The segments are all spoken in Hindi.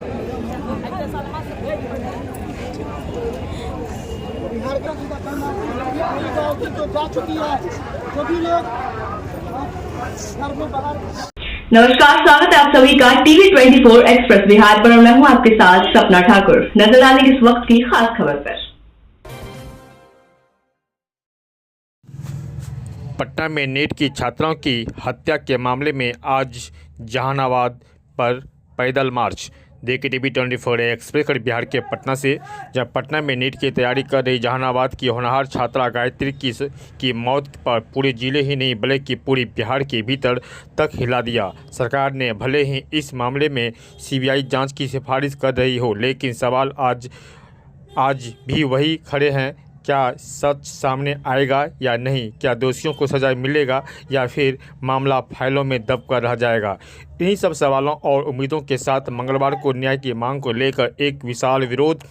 बिहार का तो जा चुकी है जो भी लोग घर में बाहर। नमस्कार, स्वागत है आप सभी का टीवी 24 एक्सप्रेस बिहार पर। मैं हूं आपके साथ सपना ठाकुर। नजर डालेंगे इस वक्त की खास खबर पर। पटना में नीट की छात्राओं की हत्या के मामले में आज जहानाबाद पर पैदल मार्च। देखिए टीवी 24 एक्सप्रेस खबर बिहार के पटना से, जब पटना में नीट की तैयारी कर रही जहानाबाद की होनहार छात्रा गायत्री की मौत पर पूरे जिले ही नहीं बल्कि पूरी बिहार के भीतर तक हिला दिया। सरकार ने भले ही इस मामले में सीबीआई जांच की सिफारिश कर रही हो, लेकिन सवाल आज भी वही खड़े हैं। क्या सच सामने आएगा या नहीं? क्या दोषियों को सजा मिलेगा या फिर मामला फाइलों में दब कर रह जाएगा? इन्हीं सब सवालों और उम्मीदों के साथ मंगलवार को न्याय की मांग को लेकर एक विशाल विरोध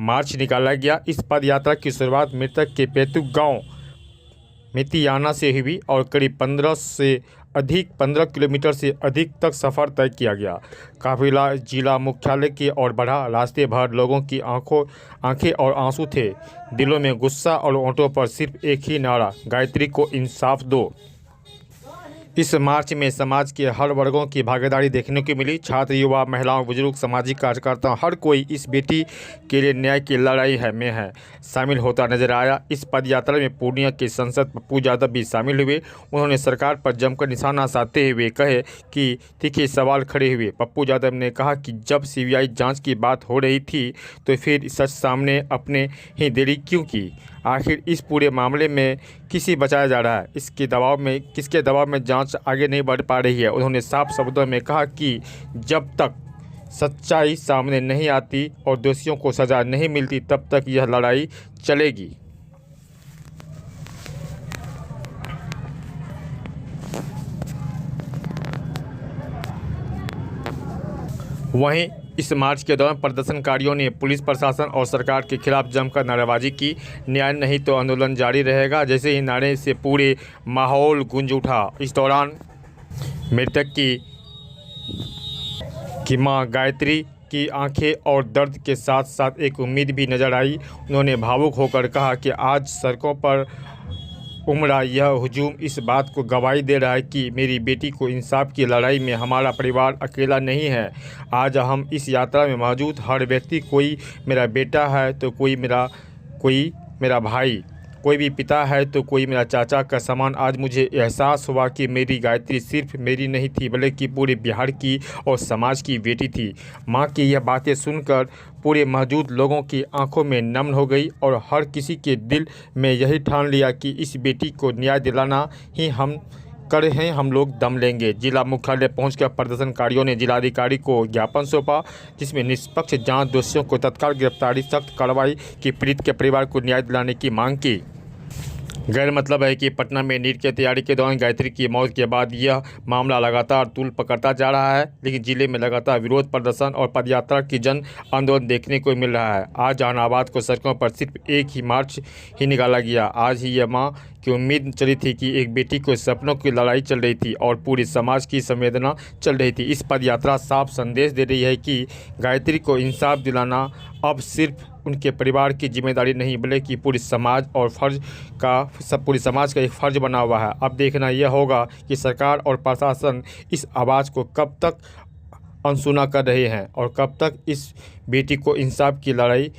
मार्च निकाला गया। इस पद यात्रा की शुरुआत मृतक के पैतृक गांव मितियाना से हुई और करीब 15 किलोमीटर से अधिक तक सफ़र तय किया गया। काफिला जिला मुख्यालय की ओर बढ़ा। रास्ते भर लोगों की आंखें और आंसू थे, दिलों में गुस्सा और होंठों पर सिर्फ एक ही नारा, गायत्री को इंसाफ दो। इस मार्च में समाज के हर वर्गों की भागीदारी देखने को मिली। छात्र, युवा, महिलाओं, बुजुर्ग, सामाजिक कार्यकर्ता, हर कोई इस बेटी के लिए न्याय की लड़ाई में शामिल होता नजर आया। इस पदयात्रा में पूर्णिया के सांसद पप्पू यादव भी शामिल हुए। उन्होंने सरकार पर जमकर निशाना साधते हुए कहे कि तीखे सवाल खड़े हुए। पप्पू यादव ने कहा कि जब सीबीआई जाँच की बात हो रही थी तो फिर सच सामने अपने ही देरी क्यों की? आखिर इस पूरे मामले में किसे बचाया जा रहा है? किसके दबाव में जांच आगे नहीं बढ़ पा रही है? उन्होंने साफ शब्दों में कहा कि जब तक सच्चाई सामने नहीं आती और दोषियों को सज़ा नहीं मिलती तब तक यह लड़ाई चलेगी। वहीं इस मार्च के दौरान प्रदर्शनकारियों ने पुलिस प्रशासन और सरकार के खिलाफ जमकर नारेबाजी की। न्याय नहीं तो आंदोलन जारी रहेगा जैसे ही नारे से पूरे माहौल गूंज उठा। इस दौरान मृतक की मां गायत्री की आंखें और दर्द के साथ साथ एक उम्मीद भी नजर आई। उन्होंने भावुक होकर कहा कि आज सड़कों पर उमड़ा यह हुजूम इस बात को गवाही दे रहा है कि मेरी बेटी को इंसाफ की लड़ाई में हमारा परिवार अकेला नहीं है। आज हम इस यात्रा में मौजूद हर व्यक्ति, कोई मेरा बेटा है तो कोई मेरा भाई, कोई भी पिता है तो कोई मेरा चाचा का समान। आज मुझे एहसास हुआ कि मेरी गायत्री सिर्फ मेरी नहीं थी बल्कि पूरे बिहार की और समाज की बेटी थी। माँ की यह बातें सुनकर पूरे मौजूद लोगों की आंखों में नम हो गई और हर किसी के दिल में यही ठान लिया कि इस बेटी को न्याय दिलाना ही हम लोग दम लेंगे। जिला मुख्यालय पहुंचकर प्रदर्शनकारियों ने जिलाधिकारी को ज्ञापन सौंपा, जिसमें निष्पक्ष जांच, दोषियों को तत्काल गिरफ्तारी, सख्त कार्रवाई की, पीड़ित के परिवार को न्याय दिलाने की मांग की। गैर मतलब है कि पटना में नीट की तैयारी के दौरान गायत्री की मौत के बाद यह मामला लगातार तूल पकड़ता जा रहा है, लेकिन जिले में लगातार विरोध प्रदर्शन और पदयात्रा की जन आंदोलन देखने को मिल रहा है। आज जहानाबाद को सड़कों पर सिर्फ एक ही मार्च ही निकाला गया। आज ही यह मां की उम्मीद चली थी कि एक बेटी को सपनों की लड़ाई चल रही थी और पूरे समाज की संवेदना चल रही थी। इस पदयात्रा साफ संदेश दे रही है कि गायत्री को इंसाफ दिलाना अब सिर्फ उनके परिवार की जिम्मेदारी नहीं बल्कि पूरे समाज का एक फ़र्ज बना हुआ है। अब देखना यह होगा कि सरकार और प्रशासन इस आवाज़ को कब तक अनसुना कर रहे हैं और कब तक इस बेटी को इंसाफ की लड़ाई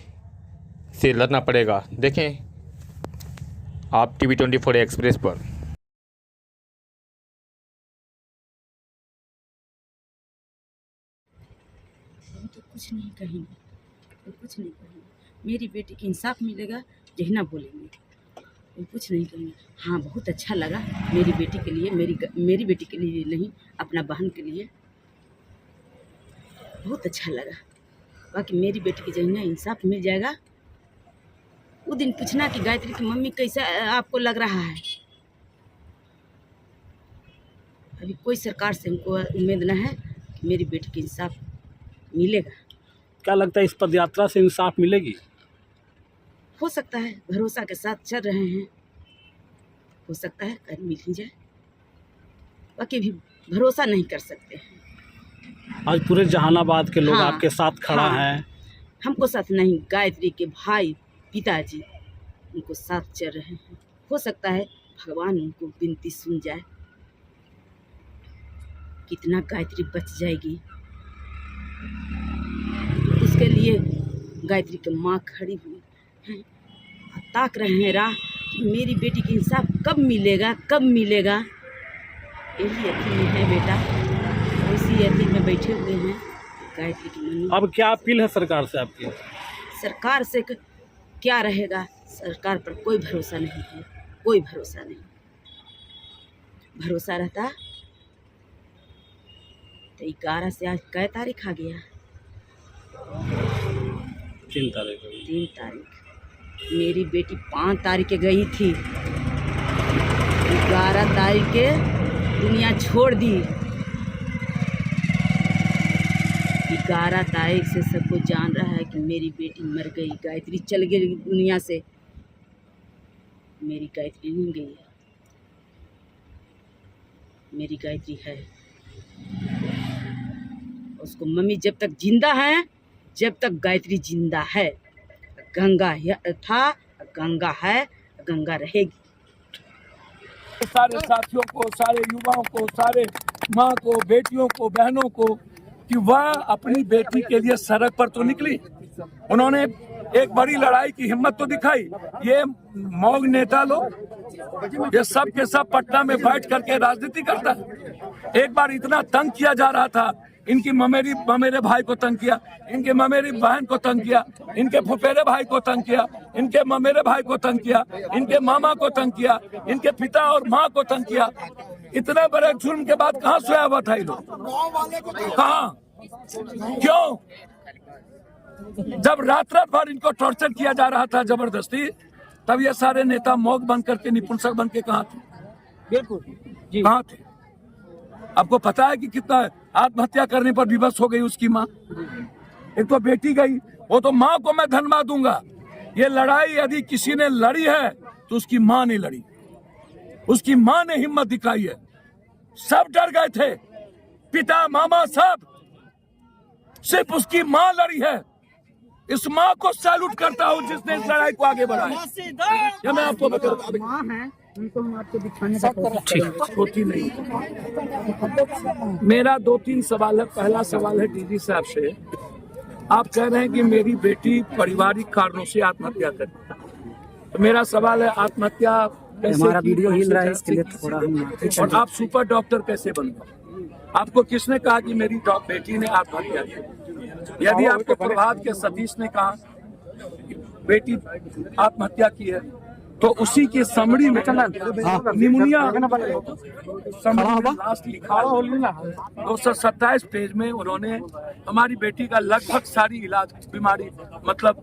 से लड़ना पड़ेगा। देखें आप टीवी 24 एक्सप्रेस पर। तो कुछ नहीं कहेंगे, तो कुछ नहीं कहेंगे। मेरी बेटी के इंसाफ मिलेगा यही ना बोलेंगे, तो कुछ नहीं कहेंगे। हाँ, बहुत अच्छा लगा मेरी बेटी के लिए, मेरी बेटी के लिए नहीं, अपना बहन के लिए बहुत अच्छा लगा। बाकी मेरी बेटी की जब ना इंसाफ मिल जाएगा, वो दिन पूछना कि गायत्री की मम्मी कैसा आपको लग रहा है। अभी कोई सरकार से हमको उम्मीद ना है कि मेरी बेटी के इंसाफ मिलेगा। क्या लगता है इस पदयात्रा से इंसाफ मिलेगी? हो सकता है, भरोसा के साथ चल रहे हैं, हो सकता है कहीं मिल ही जाए, बाकी भी भरोसा नहीं कर सकते हैं। आज पूरे जहानाबाद के लोग हाँ, आपके साथ खड़ा हाँ। हैं। हमको साथ नहीं, गायत्री के भाई पिताजी उनको साथ चल रहे हैं। हो सकता है भगवान उनको विनती सुन जाए, कितना गायत्री बच जाएगी। उसके लिए गायत्री की माँ खड़ी हुई है, ताक रहे हैं राह कि मेरी बेटी की इंसाफ कब मिलेगा, कब मिलेगा। यही यतीम में है बेटा, उसी यतीम में बैठे हुए हैं गायत्री की मम्मी। अब क्या अपील है सरकार से आपकी? सरकार से क्या रहेगा, सरकार पर कोई भरोसा नहीं है, कोई भरोसा नहीं। भरोसा रहता तो 11 से आज कै तारीख आ गया? 3 तारीख। 3 तारीख। मेरी बेटी 5 तारीख के गई थी, 11 तारीख के दुनिया छोड़ दी। 11 तारीख से सबको जान रहा है कि मेरी बेटी मर गई, गायत्री चल गई दुनिया से। मेरी गायत्री नहीं गई है, मेरी गायत्री है। उसको मम्मी जब तक जिंदा है, जब तक गायत्री जिंदा है, गंगा था, गंगा है, गंगा रहेगी। सारे साथियों को, सारे युवाओं को, सारे माँ को, बेटियों को, बहनों को कि वह अपनी बेटी के लिए सड़क पर तो निकली, उन्होंने एक बड़ी लड़ाई की हिम्मत तो दिखाई। ये मौग नेता लोग ये सब के सब पटना में बैठ करके राजनीति करता है। एक बार इतना तंग किया जा रहा था, इनकी ममेरे भाई को तंग किया, इनके ममेरी बहन को तंग किया, इनके फुफेरे भाई को तंग किया, इनके ममेरे भाई को तंग किया, इनके मामा को तंग किया, इनके पिता और माँ को तंग किया। इतना बड़े जुर्म के बाद कहाँ सोया हुआ था ये लोग? कहाँ? क्यों? जब रात भर इनको टॉर्चर किया जा रहा था जबरदस्ती, तब ये सारे नेता मौग बन करके, निपुंसक बन के कहाँ थे? बिल्कुल जी, कहाँ थे? आपको पता है कि कितना आत्महत्या करने पर विवश हो गई उसकी माँ। एक तो बेटी गई, वो तो माँ को मैं धन्यवाद दूंगा। ये लड़ाई यदि किसी ने लड़ी है तो उसकी माँ ने लड़ी, उसकी माँ ने हिम्मत दिखाई है। सब डर गए थे, पिता मामा सब, सिर्फ उसकी माँ लड़ी है। इस माँ को सैल्यूट करता हूँ जिसने इस लड़ाई को आगे बढ़ाया। ये मैं आपको बता माँ है, उनको हम आपको दिखाने का कोशिश होती नहीं। मेरा 2-3 सवाल है। पहला सवाल है डीजी साहब से, आप कह रहे हैं कि मेरी बेटी पारिवारिक कारणों से आत्महत्या कर, तो मेरा सवाल है आत्महत्या कैसे? हमारा वीडियो हिल रहा है, इसके लिए थोड़ा हम और आप सुपर डॉक्टर कैसे बन गए? आपको किसने कहा कि मेरी बेटी ने आत्महत्या की? यदि आपको प्रभात के सतीश ने कहा बेटी आत्महत्या की है, तो उसी के समरी में निमोनिया लास्ट लिखा 227 पेज में उन्होंने हमारी बेटी का लगभग सारी इलाज बीमारी, मतलब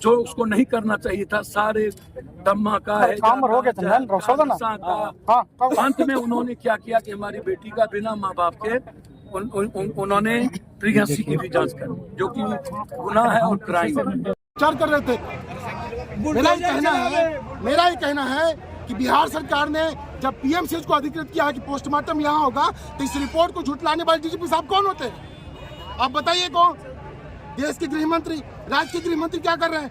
जो उसको नहीं करना चाहिए था, सारे दम्मा का है, अंत में उन्होंने क्या किया कि हमारी बेटी का बिना माँ बाप के उन्होंने प्रेगनेंसी की भी जांच कर, जो कि गुनाह है और क्राइम है। प्रचार कर रहे थे। मेरा ही कहना है कि बिहार सरकार ने जब पीएमसीएच को अधिकृत किया है कि पोस्टमार्टम यहाँ होगा, तो इस रिपोर्ट को झुटलाने वाले डीजीपी साहब कौन होते हैं? आप बताइए कौन? देश के गृह मंत्री, राज्य के गृह मंत्री क्या कर रहे हैं?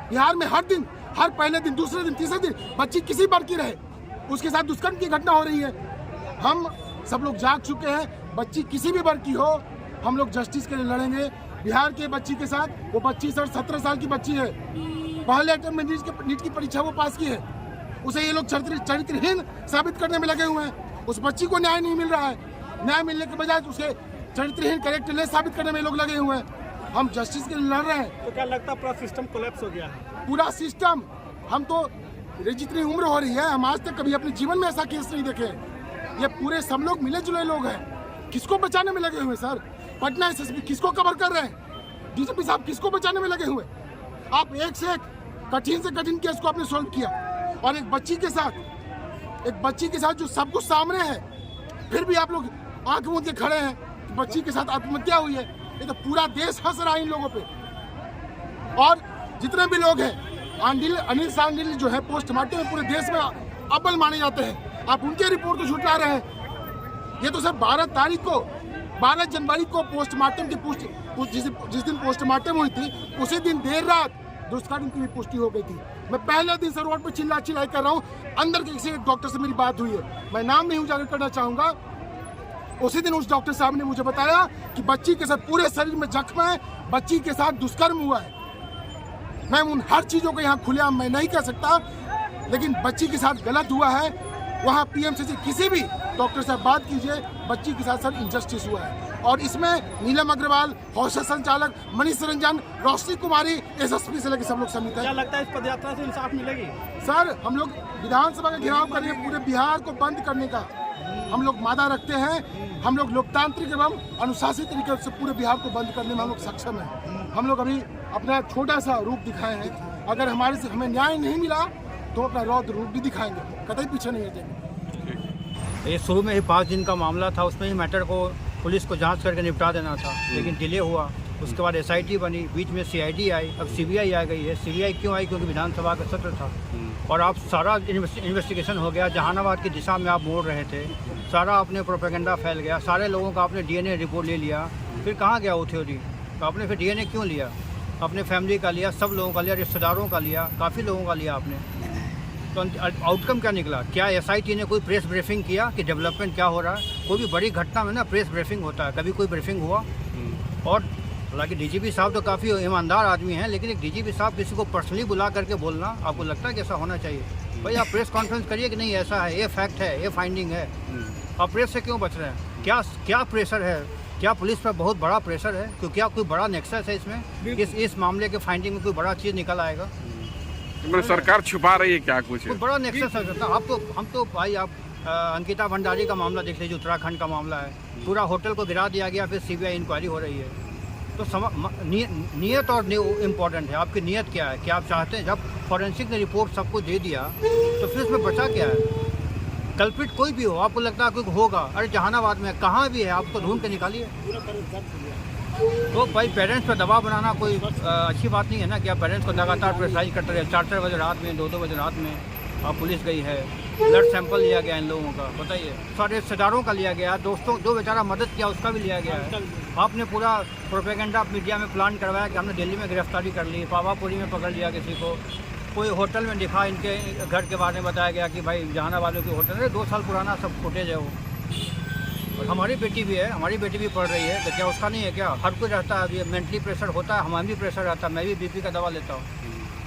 बिहार में हर दिन, हर पहले दिन, दूसरे दिन, तीसरे दिन बच्ची किसी वर्ग की रहे, उसके साथ दुष्कर्म की घटना हो रही है। हम सब लोग जाग चुके हैं, बच्ची किसी भी वर्ग की हो, हम लोग जस्टिस के लिए लड़ेंगे। बिहार के बच्ची के साथ, वो 25 और 17 साल की बच्ची है, पहले अटेम्प्ट में नीट की परीक्षा वो पास की है, उसे ये लोग चरित्रहीन साबित करने में लगे हुए हैं। उस बच्ची को न्याय नहीं मिल रहा है, न्याय मिलने के बजाय उसे चरित्रहीन कैरेक्टरलेस साबित करने में लोग लगे हुए हैं। हम जस्टिस के लिए लड़ रहे हैं। तो क्या लगता है पूरा सिस्टम कोलैप्स हो गया है? पूरा सिस्टम, हम तो जितनी उम्र हो रही है, हम आज तक कभी अपने जीवन में ऐसा केस नहीं देखे। ये पूरे सब लोग मिले जुले लोग हैं, किसको बचाने में लगे हुए सर? पटना एसएसपी किसको कवर कर रहे हैं? डीजीपी साहब किसको बचाने में लगे हुए? आप एक से एक कठिन से कठिन केस को आपने सोल्व किया, और एक बच्ची के साथ जो सब कुछ सामने है, फिर भी आप लोग आंख मूंद के खड़े हैं कि बच्ची के साथ आत्महत्या हुई है। ये तो पूरा देश हंस रहा है इन लोगों पे। और जितने भी लोग हैं, अनिल सांडिल जो है पोस्टमार्टम में पूरे देश में अव्वल माने जाते हैं, आप उनके रिपोर्ट को झुठला रहे हैं। ये तो सर 12 तारीख को 12 जनवरी को पोस्टमार्टम की जिस दिन पोस्टमार्टम हुई थी उसी दिन देर रात दुष्कर्म की भी पुष्टि हो गई थी। मैं पहले दिन से रोड पर चिल्लाई कर रहा हूँ। अंदर के किसी डॉक्टर से मेरी बात हुई है, मैं नाम नहीं उजागर करना चाहूँगा। उसी दिन उस डॉक्टर साहब ने मुझे बताया कि बच्ची के साथ पूरे शरीर में जख्म है, बच्ची के साथ दुष्कर्म हुआ है। मैं उन हर चीज़ों को यहाँ खुलेआम मैं नहीं कह सकता, लेकिन बच्ची के साथ गलत हुआ है। वहाँ पीएमसीएच किसी भी डॉक्टर से बात कीजिए, बच्ची के साथ सर इनजस्टिस हुआ है। और इसमें नीलम अग्रवाल, हॉस्टल संचालक मनीष रंजन, रोशनी कुमारी, एसएसपी से लेकर सब लोग सम्मिलित हैं। क्या लगता है इस पदयात्रा से इंसाफ मिलेगी? सर हम लोग विधानसभा का घेराव करेंगे, पूरे बिहार को बंद करने का हम लोग वादा रखते हैं। हम लोग लोकतांत्रिक एवं अनुशासित तरीके से पूरे बिहार को बंद करने में हम लोग सक्षम हैं। हम लोग अभी अपना छोटा सा रूप दिखाए हैं। अगर हमें न्याय नहीं मिला तो अपना रौद्र रूप भी दिखाएंगे, कतई पीछे नहीं हटेंगे। ये शुरू में ही 5 दिन का मामला था, उसमें ही मैटर को पुलिस को जांच करके निपटा देना था, लेकिन डिले हुआ। उसके बाद SIT बनी, बीच में CID आई, अब CBI आ गई है। CBI क्यों आई? क्योंकि विधानसभा का सत्र था और आप सारा इन्वेस्टिगेशन हो गया। जहानाबाद की दिशा में आप मोड़ रहे थे, सारा अपने प्रोपेगेंडा फैल गया, सारे लोगों का आपने DNA रिपोर्ट ले लिया। फिर कहाँ गया वो थ्योरी? तो आपने फिर DNA क्यों लिया? अपने फैमिली का लिया, सब लोगों का लिया, रिश्तेदारों का लिया, काफ़ी लोगों का लिया आपने। तो आउटकम क्या निकला? क्या SIT ने कोई प्रेस ब्रीफिंग किया कि डेवलपमेंट क्या हो रहा है? कोई भी बड़ी घटना में ना प्रेस ब्रीफिंग होता है, कभी कोई ब्रीफिंग हुआ? और हालांकि DGP साहब तो काफ़ी ईमानदार आदमी हैं, लेकिन एक DGP साहब किसी को पर्सनली बुला करके बोलना, आपको लगता है कि ऐसा होना चाहिए? भाई आप प्रेस कॉन्फ्रेंस करिए कि नहीं ऐसा है, ये फैक्ट है, ये फाइंडिंग है। आप प्रेस से क्यों बच रहे हैं? क्या प्रेशर है? क्या पुलिस पर बहुत बड़ा प्रेशर है? क्योंकि क्या कोई बड़ा नेक्सस है इसमें? इस मामले के फाइंडिंग में कोई बड़ा चीज़ निकल आएगा? मतलब सरकार छुपा रही है क्या कुछ? कोई बड़ा नेक्सस है सकता। हम तो भाई आप अंकिता भंडारी का मामला देख लीजिए, उत्तराखंड का मामला है। पूरा होटल को गिरा दिया गया, फिर CBI इंक्वायरी हो रही है। तो नियत और इम्पोर्टेंट है। आपकी नियत क्या है? क्या आप चाहते हैं? जब फॉरेंसिक ने रिपोर्ट सबको दे दिया तो फिर उसमें बचा क्या है? कल्प्रिट कोई भी हो, आपको लगता है कोई होगा? अरे जहानाबाद में कहाँ भी है, आपको ढूंढ के निकालिए। तो भाई पेरेंट्स पर दबाव बनाना कोई अच्छी बात नहीं है ना, कि आप पेरेंट्स को लगातार प्रेशराइज करते रहे। 4-4 बजे रात में, 2-2 बजे रात में आप पुलिस गई है, ब्लड सैंपल लिया गया इन लोगों का, बताइए। सारे रिश्तेदारों का लिया गया, दोस्तों जो बेचारा मदद किया उसका भी लिया गया है। आपने पूरा प्रोपेगेंडा मीडिया में प्लान करवाया कि हमने दिल्ली में गिरफ्तारी कर ली, पावापुरी में पकड़ लिया किसी को, कोई होटल में दिखा, इनके घर के बारे में बताया गया कि भाई जहानाबाद की होटल है, 2 साल पुराना सब फुटेज है वो। और हमारी बेटी भी है, हमारी बेटी भी पढ़ रही है, तो क्या उसका नहीं है क्या? हर कोई रहता है, अभी मेंटली प्रेशर होता है, हमारा भी प्रेशर रहता है। मैं भी BP का दवा लेता हूँ।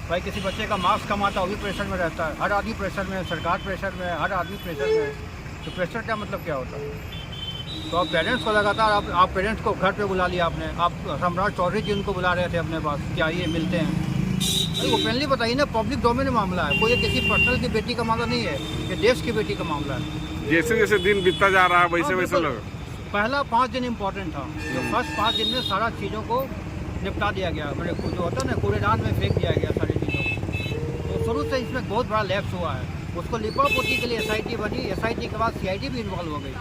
भाई किसी बच्चे का मार्क्स कमाता है, वो भी प्रेशर में रहता है। हर आदमी प्रेशर में है, सरकार प्रेशर में है, हर आदमी प्रेशर में है। तो प्रेशर का मतलब क्या होता है? तो आप पेरेंट्स को लगातार आप पेरेंट्स को घर पे बुला लिया आपने। आप सम्राट चौधरी जी उनको बुला रहे थे अपने पास कि आइए मिलते हैं। अरे ओपनली बताइए ना, पब्लिक डोमेन में मामला है, कोई किसी पर्सनल की बेटी का मामला नहीं है, ये देश की बेटी का मामला है। जैसे जैसे दिन बीतता जा रहा है वैसे वैसे लोग पहला 5 दिन इम्पोर्टेंट था। जो फर्स्ट 5 दिन में सारा चीज़ों को निपटा दिया गया, मेरे जो होता है ना कूड़ेदान में फेंक दिया गया सारी चीज़ों को। तो शुरू से इसमें बहुत बड़ा लैप्स हुआ है। उसको लिपापोती के लिए SIT बनी, SIT के बाद CID भी इन्वॉल्व हो गई।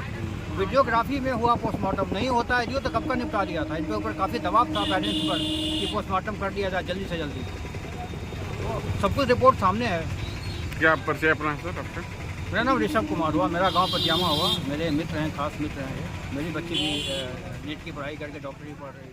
वीडियोग्राफी में हुआ पोस्टमार्टम नहीं होता है जो, तो कब का निपटा दिया था। इनके ऊपर काफ़ी दबाव था पेरेंट्स पर कि पोस्टमार्टम कर दिया जाए जल्दी से जल्दी। तो सब कुछ रिपोर्ट सामने है। क्या परिचय अपना सर आपका? मेरा नाम ऋषभ कुमार हुआ, मेरा गांव पटियामा हुआ, मेरे मित्र हैं, खास मित्र हैं। मेरी बच्ची भी नीट की पढ़ाई करके डॉक्टरी पढ़ रही है।